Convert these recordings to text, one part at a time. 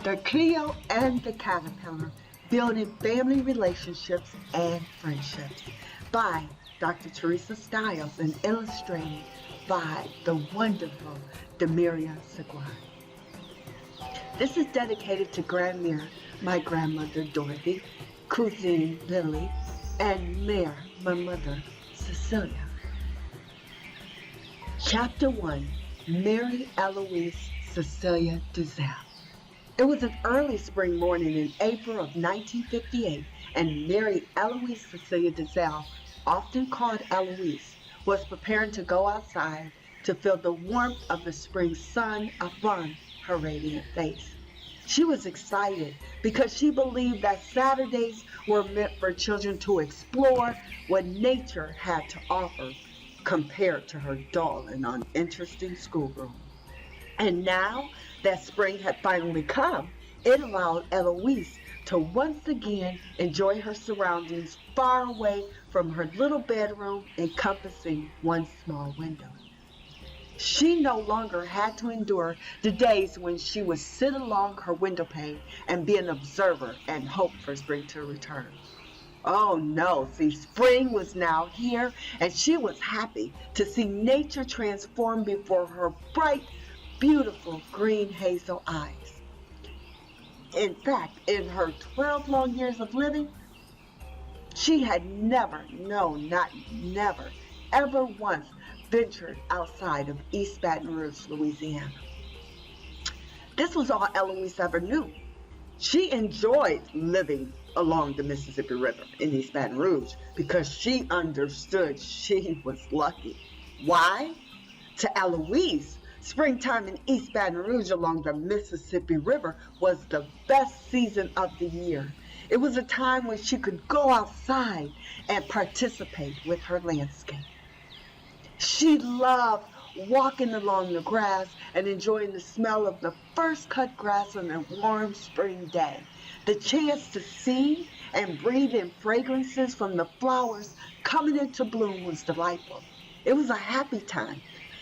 The Cleo and the Caterpillar, Building Family Relationships and Friendships by Dr. Teresa Stiles and illustrated by the wonderful Demiria Seguin. This is dedicated to Grandmere, my grandmother Dorothy, cousine Lily, and Mare, my mother Cecilia. Chapter 1, Mary Eloise Cecilia Duzelle. It was an early spring morning in April of 1958, and Mary Eloise Cecilia Duzelle, often called Eloise, was preparing to go outside to feel the warmth of the spring sun upon her radiant face. She was excited because she believed that Saturdays were meant for children to explore what nature had to offer compared to her dull and uninteresting schoolroom. And now that spring had finally come, it allowed Eloise to once again enjoy her surroundings far away from her little bedroom encompassing one small window. She no longer had to endure the days when she would sit along her window pane and be an observer and hope for spring to return. Oh no, see, spring was now here, and she was happy to see nature transform before her bright, beautiful green hazel eyes. In fact, in her 12 long years of living, she had never, no, not never, ever once ventured outside of East Baton Rouge, Louisiana. This was all Eloise ever knew. She enjoyed living along the Mississippi River in East Baton Rouge because she understood she was lucky. Why? To Eloise, springtime in East Baton Rouge along the Mississippi River was the best season of the year. It was a time when she could go outside and participate with her landscape. She loved walking along the grass and enjoying the smell of the first cut grass on a warm spring day. The chance to see and breathe in fragrances from the flowers coming into bloom was delightful. It was a happy time.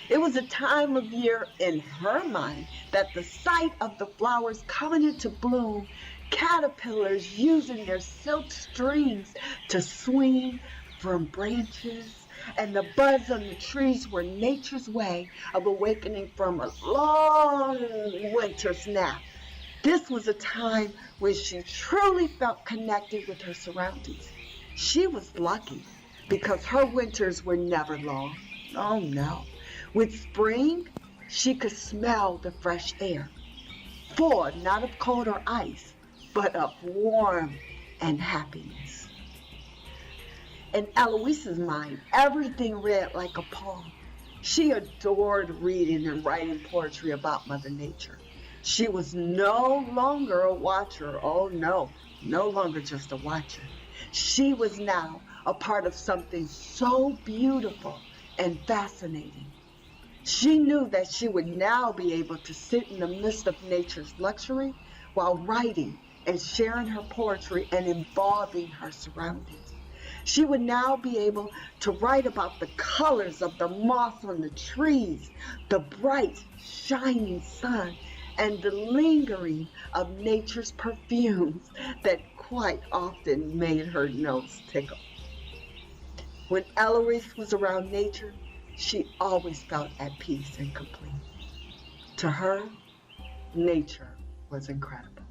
It was a time of year in her mind that the sight of the flowers coming into bloom, caterpillars using their silk strings to swing from branches, and the buds on the trees were nature's way of awakening from a long winter's nap. This was a time when she truly felt connected with her surroundings. She was lucky because her winters were never long. Oh no. With spring, she could smell the fresh air, full not of cold or ice, but of warmth and happiness. In Eloise's mind, everything read like a poem. She adored reading and writing poetry about Mother Nature. She was no longer a watcher. Oh no, no longer just a watcher. She was now a part of something so beautiful and fascinating. She knew that she would now be able to sit in the midst of nature's luxury while writing and sharing her poetry and involving her surroundings. She would now be able to write about the colors of the moss on the trees, the bright, shining sun, and the lingering of nature's perfumes that quite often made her nose tickle. When Eloise was around nature, she always felt at peace and complete. To her, nature was incredible.